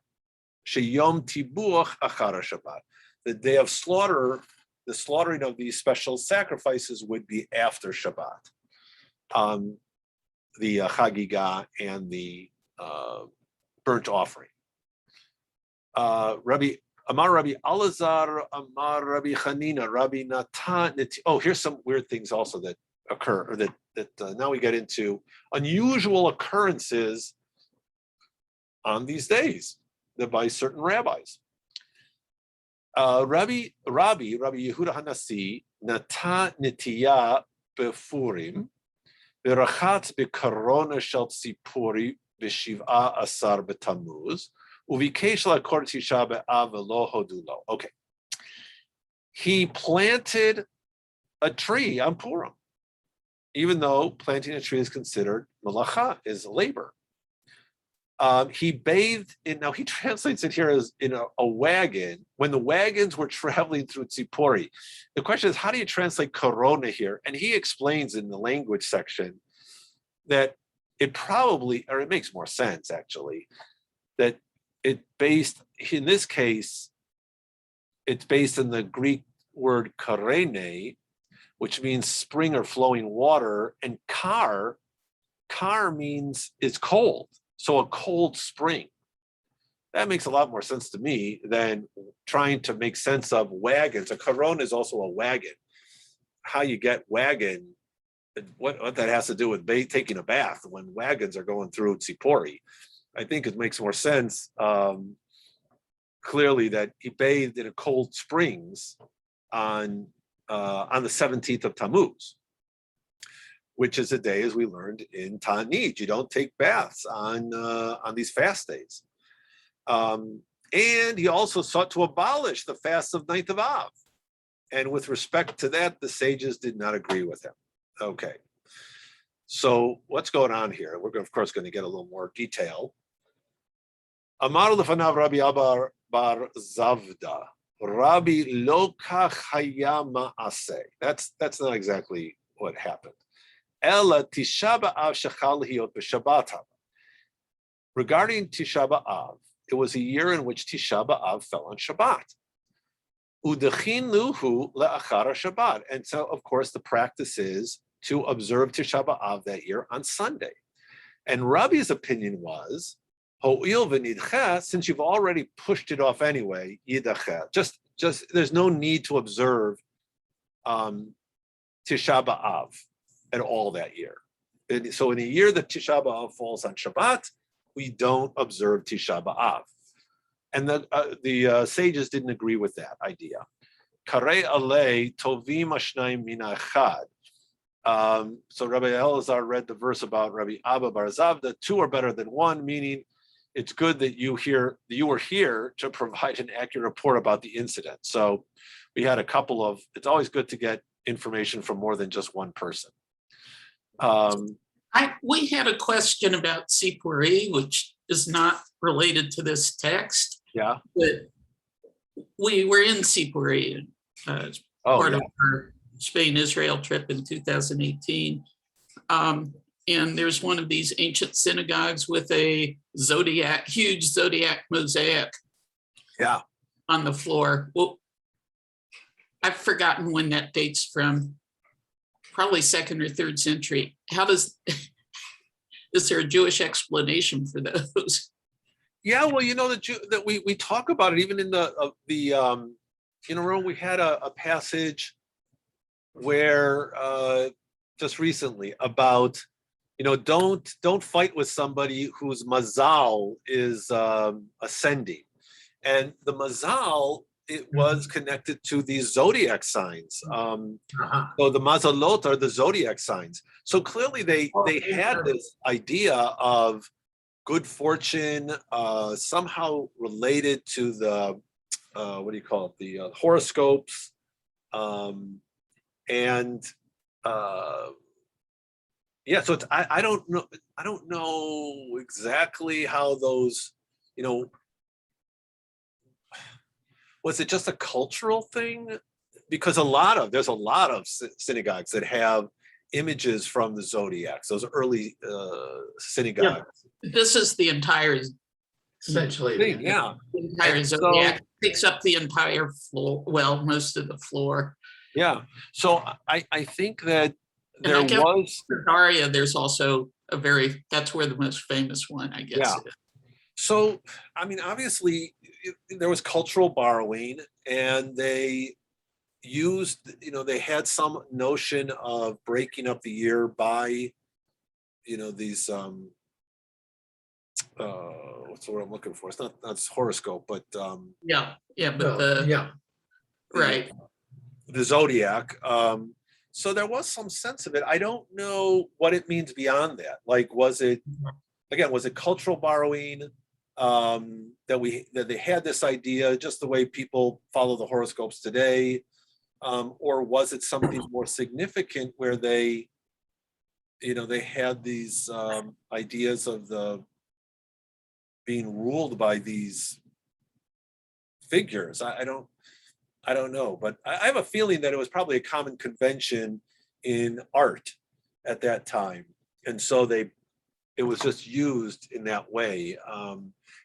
S1: sheyom tibuach achar Shabbat. The day of slaughter, the slaughtering of these special sacrifices would be after Shabbat. The Chagigah and the burnt offering. Amar Rabbi Alazar, Amar Rabbi Chanina, Rabbi Natan. Oh, here's some weird things also that occur, or that now we get into unusual occurrences on these days by certain rabbis. Rabbi Yehuda Hanasi, Nata Nitiya Befurim, Berachat Bekarona Shel Tzipuri B'Shiv'a Asar B'Tammuz, Uvikesh LaKor Tisha B'Av V'Lo Hodu Lo. Okay. He planted a tree on Purim, even though planting a tree is considered malacha, is labor. He bathed in, now he translates it here as in a wagon, when the wagons were traveling through Tzipori. The question is, how do you translate korona here? And he explains in the language section that it probably, or it makes more sense actually, that in this case, it's based on the Greek word karene, which means spring or flowing water, and kar means it's cold. So a cold spring. That makes a lot more sense to me than trying to make sense of wagons. A corona is also a wagon. How you get wagon, what that has to do with taking a bath when wagons are going through Tzipori. I think it makes more sense clearly that he bathed in a cold springs on the 17th of Tammuz, which is a day, as we learned in Ta'anit. You don't take baths on these fast days. And he also sought to abolish the fast of 9th of Av. And with respect to that, the sages did not agree with him. Okay. So what's going on here? We're, of course, going to get a little more detail. Amar lefanav Rabbi Abba bar Zavda, Rabbi lo kach haya ma'aseh. That's not exactly what happened. Ela Tisha b'Av shechal hiyot b'Shabbat. Regarding Tisha b'Av, it was a year in which Tisha b'Av fell on Shabbat. Udechin le'achar Shabbat. And so, of course, the practice is to observe Tisha b'Av that year on Sunday. And Rabbi's opinion was, ho'il v'nidcha, since you've already pushed it off anyway, yidacha. Just there's no need to observe Tisha b'Av at all that year. And so in a year that Tisha b'Av falls on Shabbat, we don't observe Tisha b'Av. And the sages didn't agree with that idea. Karei alei tovim ashnayim min ha'echad. So Rabbi Elazar read the verse about Rabbi Abba bar Zavda, two are better than one, meaning it's good that you were here to provide an accurate report about the incident. So we had a couple of, it's always good to get information from more than just one person.
S2: We had a question about Sipuri, which is not related to this text.
S1: Yeah.
S2: But we were in Sipuri, part of our Spain-Israel trip in 2018. And there's one of these ancient synagogues with a huge zodiac mosaic.
S1: Yeah.
S2: On the floor. Well, I've forgotten when that dates from. Probably 2nd or 3rd century. Is there a Jewish explanation for those?
S1: Yeah, well, that we talk about it even in we had a passage where just recently about don't fight with somebody whose mazal is ascending, and the mazal, it was connected to these zodiac signs. So the mazalot are the zodiac signs. So clearly they had this idea of good fortune somehow related to the the horoscopes, So it's I don't know exactly how those was it just a cultural thing? Because there's a lot of synagogues that have images from the zodiacs, those early synagogues.
S2: Yeah. This is the entire,
S4: essentially.
S1: Thing, yeah.
S2: The entire zodiac takes up the entire floor, well, most of the floor.
S1: Yeah. So I think that there
S2: And
S1: was
S2: Daria, there's also that's where the most famous one, I guess.
S1: Yeah. So, I mean, obviously, there was cultural borrowing, and they used, they had some notion of breaking up the year by, these, what's the word I'm looking for? It's not horoscope, but
S2: Right.
S1: The zodiac. So there was some sense of it. I don't know what it means beyond that. Like, was it cultural borrowing? That they had this idea just the way people follow the horoscopes today, or was it something more significant where they had these ideas of the being ruled by these figures? I don't know, but I have a feeling that it was probably a common convention in art at that time, and so it was just used in that way.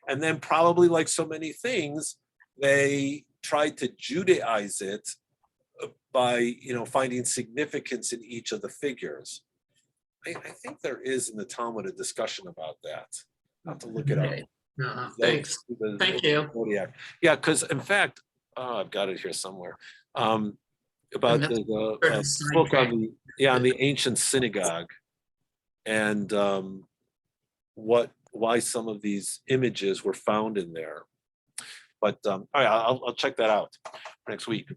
S1: And then probably, like so many things, they tried to Judaize it by, finding significance in each of the figures. I think there is in the Talmud a discussion about that. I'll have to look it up.
S2: Thanks. Thank you.
S1: Yeah, because in fact, I've got it here somewhere. About the book on the ancient synagogue, and why some of these images were found in there. But all right, I'll check that out next week.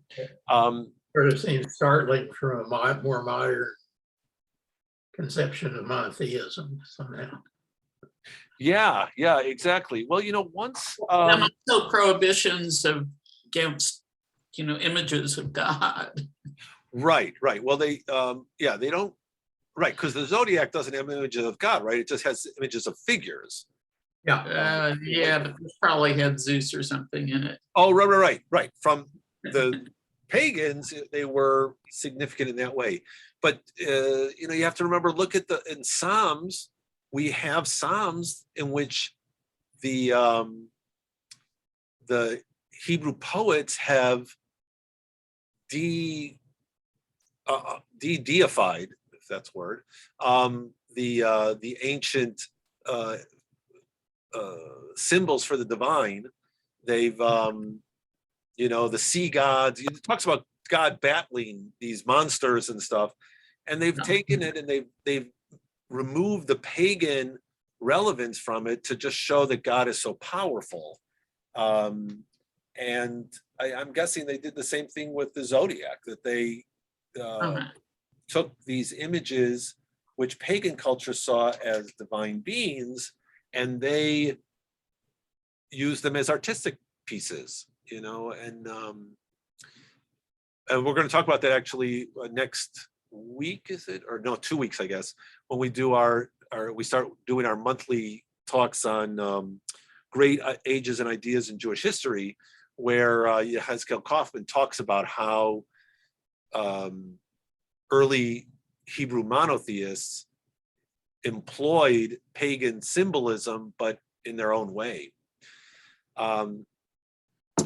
S4: Sort of seems startling from a more modern conception of monotheism somehow.
S1: Yeah, exactly. Well, once
S2: And also prohibitions against, images of God.
S1: right. Well, they they don't, right, because the zodiac doesn't have images of God, right? It just has images of figures.
S4: Yeah.
S2: Yeah, but this probably had Zeus or something in it.
S1: Oh, right. From the pagans, they were significant in that way. But you have to remember, look at in Psalms, we have Psalms in which the Hebrew poets have deified, if that's a word, the ancient symbols for the divine. They've the sea gods. It talks about God battling these monsters and stuff, and they've taken it and they've removed the pagan relevance from it to just show that God is so powerful. And I'm guessing they did the same thing with the zodiac, that they took these images which pagan culture saw as divine beings, and they used them as artistic pieces, and we're going to talk about that actually next week, is it? Or no, 2 weeks, I guess, when we do we start doing our monthly talks on great ages and ideas in Jewish history, where Yehezkel Kaufman talks about how early Hebrew monotheists employed pagan symbolism, but in their own way.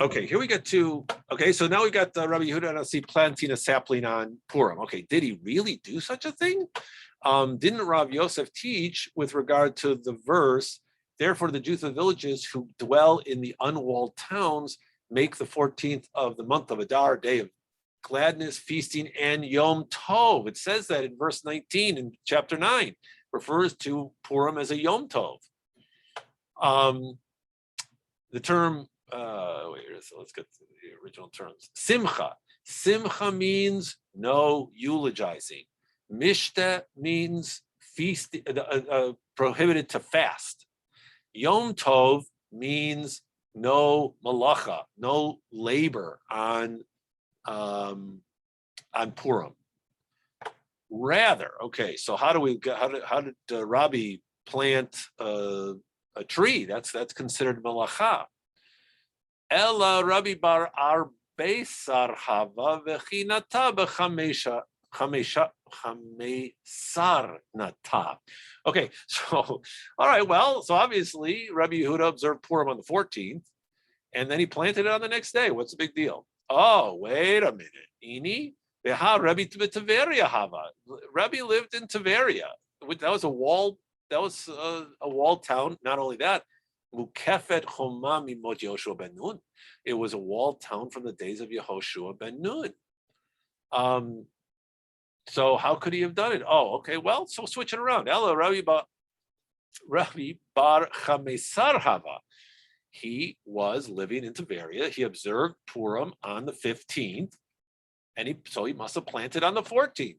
S1: Okay, here we get to, so now we got Rabbi Yehuda Anasi planting a sapling on Purim. Okay, did he really do such a thing? Didn't Rav Yosef teach with regard to the verse, therefore the Jews of the villages who dwell in the unwalled towns make the 14th of the month of Adar a day of gladness, feasting, and Yom Tov. It says that in verse 19 in chapter 9, refers to Purim as a Yom Tov. The term, let's get to the original terms. Simcha. Simcha means no eulogizing. Mishta means feast, prohibited to fast. Yom Tov means no malacha, no labor on Purim. Rather, so how did Rabbi plant a tree? That's considered malacha. Ella Rabbi bar arbesar hava v'chinata b'chamesha chamesar nata. Okay, so all right, well, so obviously Rabbi Yehuda observed Purim on the 14th, and then he planted it on the next day. What's the big deal? Oh, wait a minute. Ini Rabbi Tiberia Hava. Rabbi lived in Tiberia. That was a walled town. Not only that, Mukefet Choma mimot Yehoshua ben Nun. It was a walled town from the days of Yehoshua ben Nun. So how could he have done it? Oh, okay. Well, so switch it around. Ella Rabbi bar Chamesar Hava. He was living in Tiberia. He observed Purim on the 15th, and so he must have planted on the 14th.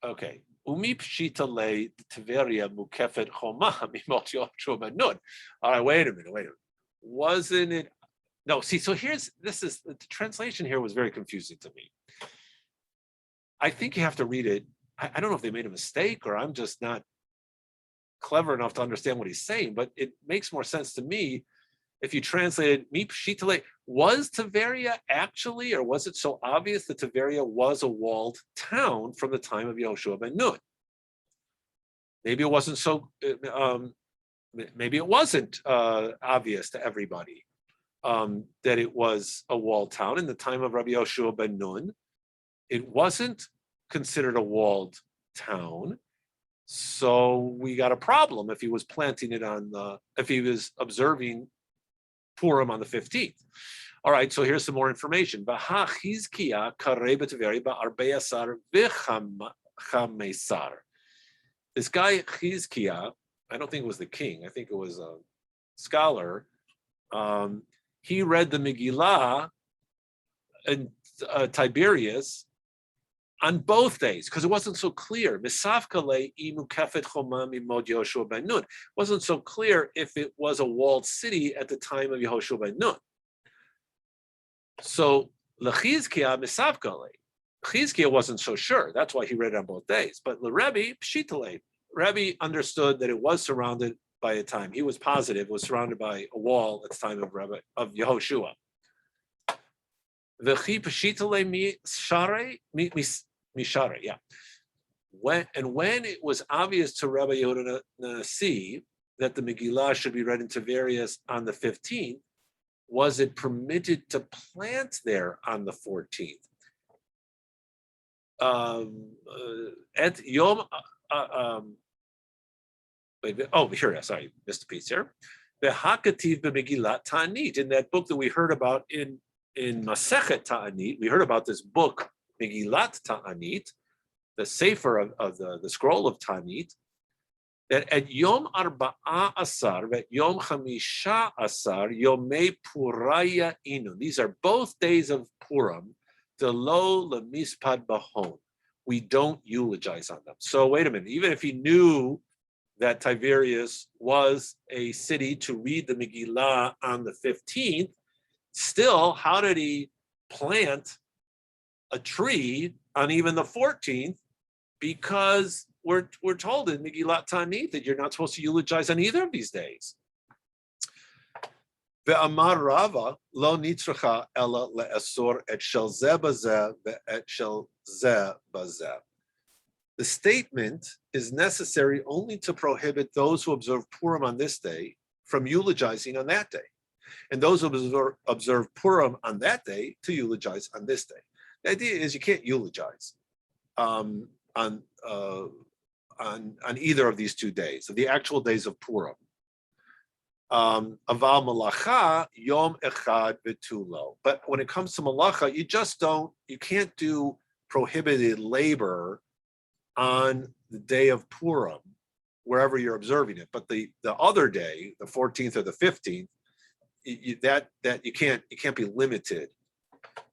S1: Okay. Umi pshita le Tiberia mukefet choma mimot Yehoshua ben Nun. All right, wait a minute. Wasn't it? No, see, so the translation here was very confusing to me. I think you have to read it. I don't know if they made a mistake or I'm just not clever enough to understand what he's saying, but it makes more sense to me if you translated mi pshitale. Was Tiberia actually, or was it so obvious that Tiberia was a walled town from the time of Yehoshua ben Nun? Maybe it wasn't so. Maybe it wasn't obvious to everybody that it was a walled town in the time of Rabbi Yehoshua ben Nun. It wasn't considered a walled town, so we got a problem if he was planting it if he was observing Purim on the 15th. All right, so here's some more information. This guy Chizkiah, I don't think it was the king, I think it was a scholar. he read the Megillah and Tiberius on both days because it wasn't so clear. It wasn't so clear if it was a walled city at the time of Yehoshua ben Nun. So Lechizkiah misavkale. Chizkiah wasn't so sure. That's why he read it on both days. But the Rebbe pshitale. Rebbe understood that it was surrounded by a time. He was positive it was surrounded by a wall at the time of Yehoshua. V'chi pshitale mishare, yeah. When it was obvious to Rabbi Yehuda Nasi that the Megillah should be read in Tiberias on the 15th, was it permitted to plant there on the 14th? At Yom, here, sorry, missed a piece here. The Hakativ Megillat Ta'anit, in that book that we heard about in Masechet Ta'anit, we heard about this book, Megillat Ta'anit, the sefer of the scroll of Ta'anit, that at Yom Arba'a Asar, at Yom Chamisha Asar, Yomei Puraya Inu. These are both days of Purim, the lo lemispad bahon. We don't eulogize on them. So wait a minute, even if he knew that Tiberias was a city to read the Megillah on the 15th, still, how did he plant a tree on even the 14th? Because we're told in Megillat Ta'anit that you're not supposed to eulogize on either of these days. Ve'amar Rava lo nitzracha ela le'asor et shel zeh bazeh ve'et shel zeh bazeh. The statement is necessary only to prohibit those who observe Purim on this day from eulogizing on that day, and those who observe Purim on that day to eulogize on this day. The idea is you can't eulogize on either of these 2 days, the actual days of Purim. Aval malacha yom echad v'tulo. But when it comes to malacha, you can't do prohibited labor on the day of Purim, wherever you're observing it. But the other day, the 14th or the 15th, you can't be limited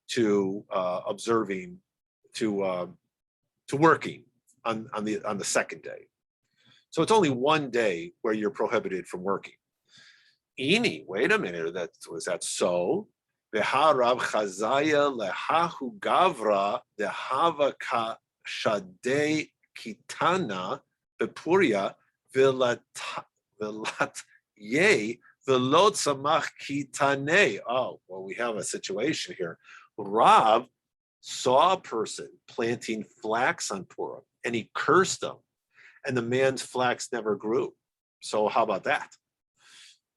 S1: to observing, to working on the second day. So it's only 1 day where you're prohibited from working. Ini, wait a minute, was that so? V'harav chazaya lehahu gavra dehava ka shadei kitana bepuria v'lat ye v'lot samach kitane. Oh, well, we have a situation here. Rav saw a person planting flax on Purim, and he cursed them, and the man's flax never grew. So how about that?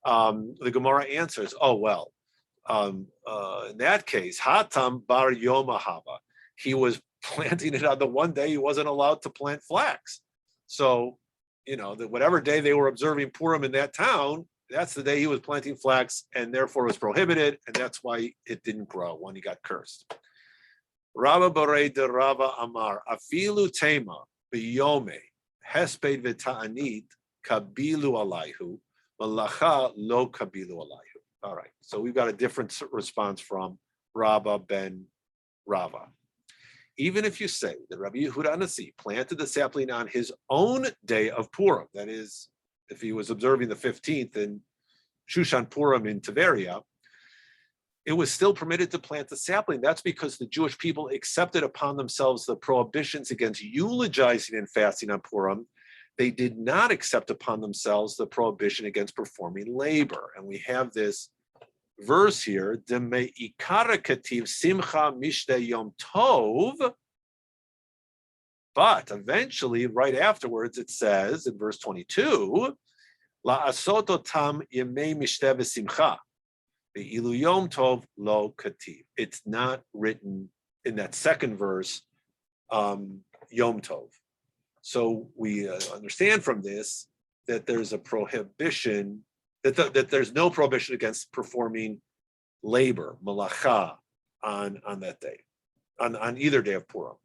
S1: The Gemara answers, in that case, Hatam bar Yomahava, he was planting it on the 1 day he wasn't allowed to plant flax. So, whatever day they were observing Purim in that town, that's the day he was planting flax, and therefore was prohibited, and that's why it didn't grow when he got cursed. Rava Borei de Rava Amar, Afilu Tema, Biyome, Hesped V'Ta'anit, Kabilu Alayhu, Malacha Lo Kabilu Alayhu. All right, so we've got a different response from Rabba ben Rava. Even if you say that Rabbi Yehuda Nasi planted the sapling on his own day of Purim, that is, if he was observing the 15th in Shushan Purim in Tiberia, it was still permitted to plant the sapling. That's because the Jewish people accepted upon themselves the prohibitions against eulogizing and fasting on Purim. They did not accept upon themselves the prohibition against performing labor. And we have this verse here, Deme ikara kativ simcha mishte yom tov. But eventually, right afterwards, it says in verse 22, la'asot otam yemei mishte v'simcha. Ilu yom tov lo kativ. It's not written in that second verse, yom tov. So we understand from this that there's a prohibition, that there's no prohibition against performing labor, malacha, on that day, on either day of Purim.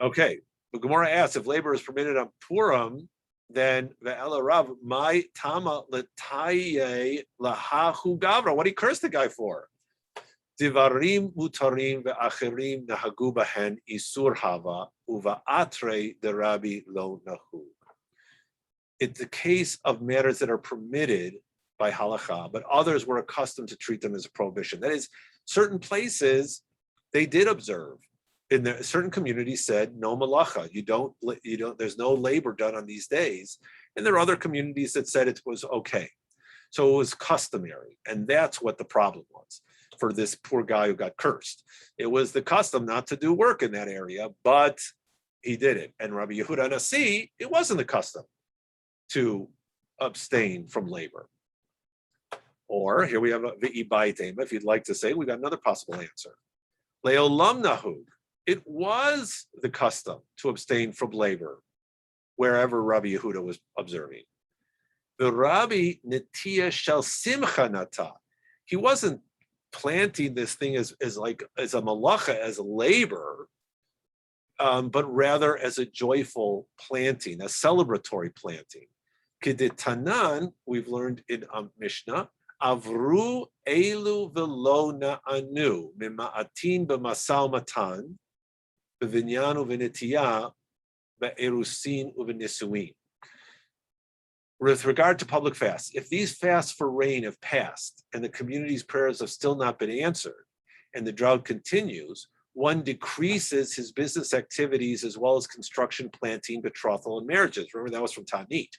S1: Okay, the Gemara asks, if labor is permitted on Purim, then ve'ela Rav, my tama letaye lahahu gavra. What did he curse the guy for? Divarim mutarim ve'acherim nahagu bahen isur hava uva'atre de Rabbi lo nahu. It's a case of matters that are permitted by halacha, but others were accustomed to treat them as a prohibition. That is, certain places they did observe. In the, certain communities said no malacha. You don't. There's no labor done on these days. And there are other communities that said it was okay. So it was customary, and that's what the problem was for this poor guy who got cursed. It was the custom not to do work in that area, but he did it. And Rabbi Yehuda Nasi, it wasn't the custom to abstain from labor. Or here we have a vi'i baitem. If you'd like to say, we got another possible answer. Leolam nahug. It was the custom to abstain from labor wherever Rabbi Yehuda was observing. The Rabbi Netiya shel simcha nata. He wasn't planting this thing as a malacha, as a labor, but rather as a joyful planting, a celebratory planting. Kedetanan, we've learned in Mishnah, Avru elu velo na'anu mima'atin b'masal matan b'vinyan u'v'netiyah b'erusin u'v'nisuin. With regard to public fasts, if these fasts for rain have passed and the community's prayers have still not been answered and the drought continues, one decreases his business activities as well as construction, planting, betrothal, and marriages. Remember, that was from Tanit.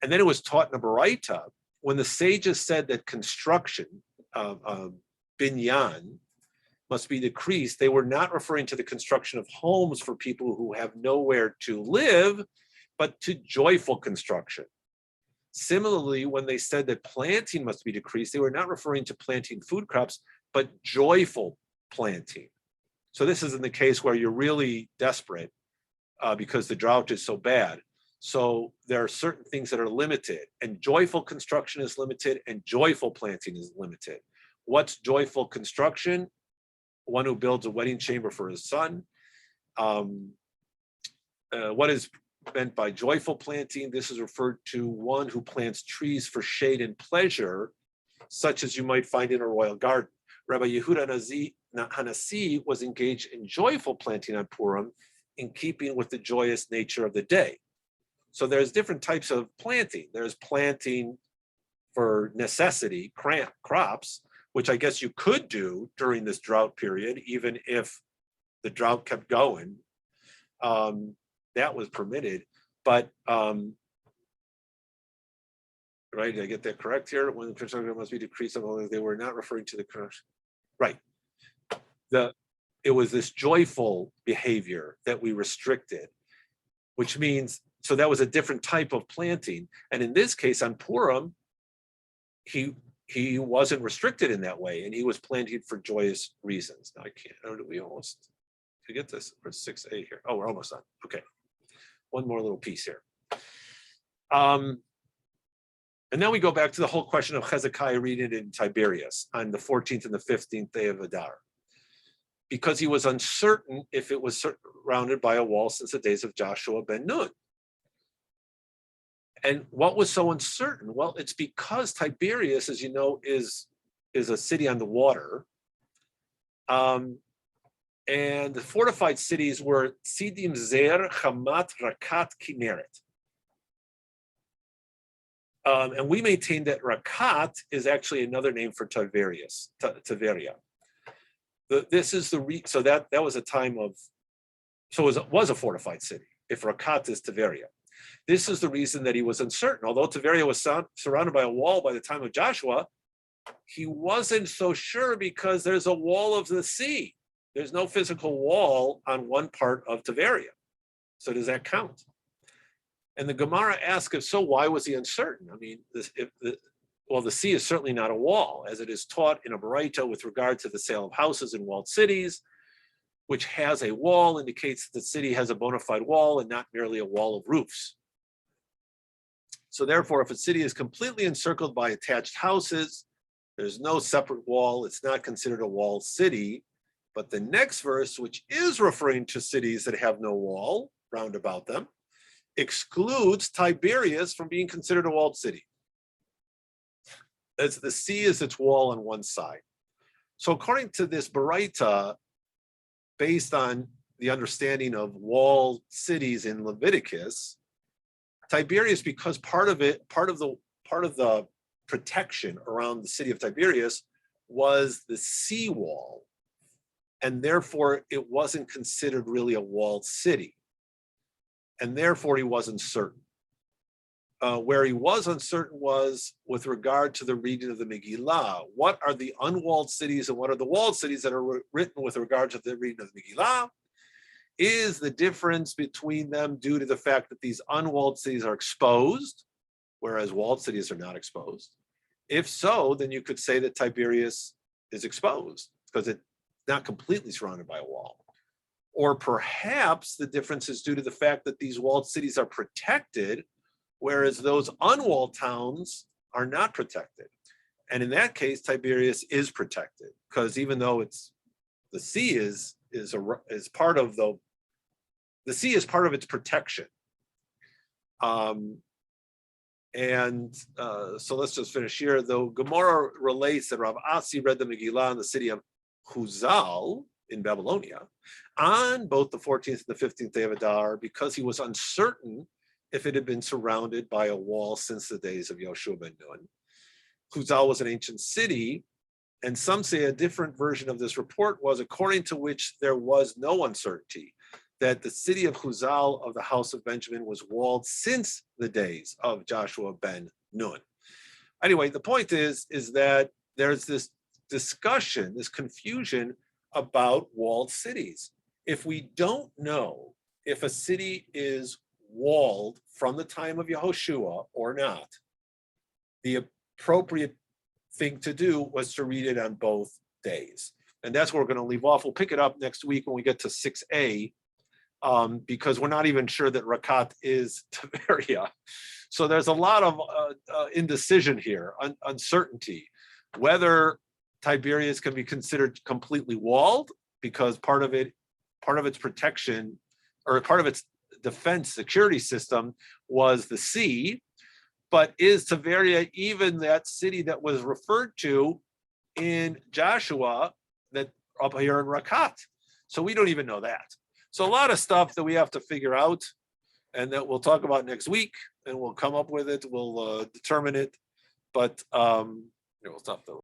S1: And then it was taught in the Baraita, when the sages said that construction, binyan, must be decreased, they were not referring to the construction of homes for people who have nowhere to live, but to joyful construction. Similarly, when they said that planting must be decreased, they were not referring to planting food crops, but joyful planting. So this is in the case where you're really desperate because the drought is so bad. So there are certain things that are limited, and joyful construction is limited and joyful planting is limited. What's joyful construction? One who builds a wedding chamber for his son. What is meant by joyful planting? This is referred to one who plants trees for shade and pleasure, such as you might find in a royal garden. Rabbi Yehuda Hanasi was engaged in joyful planting on Purim in keeping with the joyous nature of the day. So there's different types of planting. There's planting for necessity, crops, which I guess you could do during this drought period, even if the drought kept going. That was permitted, but right, did I get that correct here? When the construction must be decreased, they were not referring to the correction. Right. It was this joyful behavior that we restricted, which means, so that was a different type of planting. And in this case on Purim, he wasn't restricted in that way, and he was planting for joyous reasons. Now I can't, we almost, to get this, we're 6A here. Oh, we're almost done. Okay. One more little piece here. And now we go back to the whole question of Hezekiah reading it in Tiberias on the 14th and the 15th day of Adar, because he was uncertain if it was surrounded by a wall since the days of Joshua ben Nun. And what was so uncertain? Well, it's because Tiberias, as you know, is a city on the water. And the fortified cities were Sidim Zer, Hamat, Rakat, Kinneret. And we maintain that Rakat is actually another name for Tiberias, Tiberia. This is so that was a time of, so it was a fortified city, if Rakat is Tiberia. This is the reason that he was uncertain. Although Tiberia was surrounded by a wall by the time of Joshua, he wasn't so sure because there's a wall of the sea. There's no physical wall on one part of Tiberia. So does that count? And the Gemara asks, if so, why was he uncertain? I mean, the sea is certainly not a wall, as it is taught in a Baraita with regard to the sale of houses in walled cities, which has a wall, indicates that the city has a bona fide wall and not merely a wall of roofs. So therefore, if a city is completely encircled by attached houses, there's no separate wall, it's not considered a walled city. But the next verse, which is referring to cities that have no wall round about them, excludes Tiberias from being considered a walled city. As the sea is its wall on one side. So according to this Baraita, based on the understanding of walled cities in Leviticus, Tiberias, because part of the protection around the city of Tiberias was the seawall, and therefore it wasn't considered really a walled city, and therefore he wasn't certain. Where he was uncertain was with regard to the reading of the Megillah. What are the unwalled cities and what are the walled cities that are written with regard to the reading of the Megillah? Is the difference between them due to the fact that these unwalled cities are exposed, whereas walled cities are not exposed? If so, then you could say that Tiberias is exposed because it's not completely surrounded by a wall. Or perhaps the difference is due to the fact that these walled cities are protected, whereas those unwalled towns are not protected. And in that case, Tiberias is protected because even though the sea is part of the sea is part of its protection. So let's just finish here. Though Gemara relates that Rav Asi read the Megillah in the city of Huzal in Babylonia on both the 14th and the 15th day of Adar because he was uncertain if it had been surrounded by a wall since the days of Yoshua ben Nun. Huzal was an ancient city, and some say a different version of this report was according to which there was no uncertainty, that the city of Huzal of the house of Benjamin was walled since the days of Joshua ben Nun. Anyway, the point is that there's this discussion, this confusion about walled cities. If we don't know if a city is walled from the time of Yehoshua or not, the appropriate thing to do was to read it on both days. And that's where we're going to leave off. We'll pick it up next week when we get to 6a, because we're not even sure that Rakat is Tiberia. So there's a lot of indecision here, uncertainty, whether Tiberias can be considered completely walled because part of its protection or part of its defense security system was the sea, but is Tiberia even that city that was referred to in Joshua that up here in Rakat? So we don't even know that. So a lot of stuff that we have to figure out and that we'll talk about next week and we'll come up with it, we'll determine it, but we'll stop though.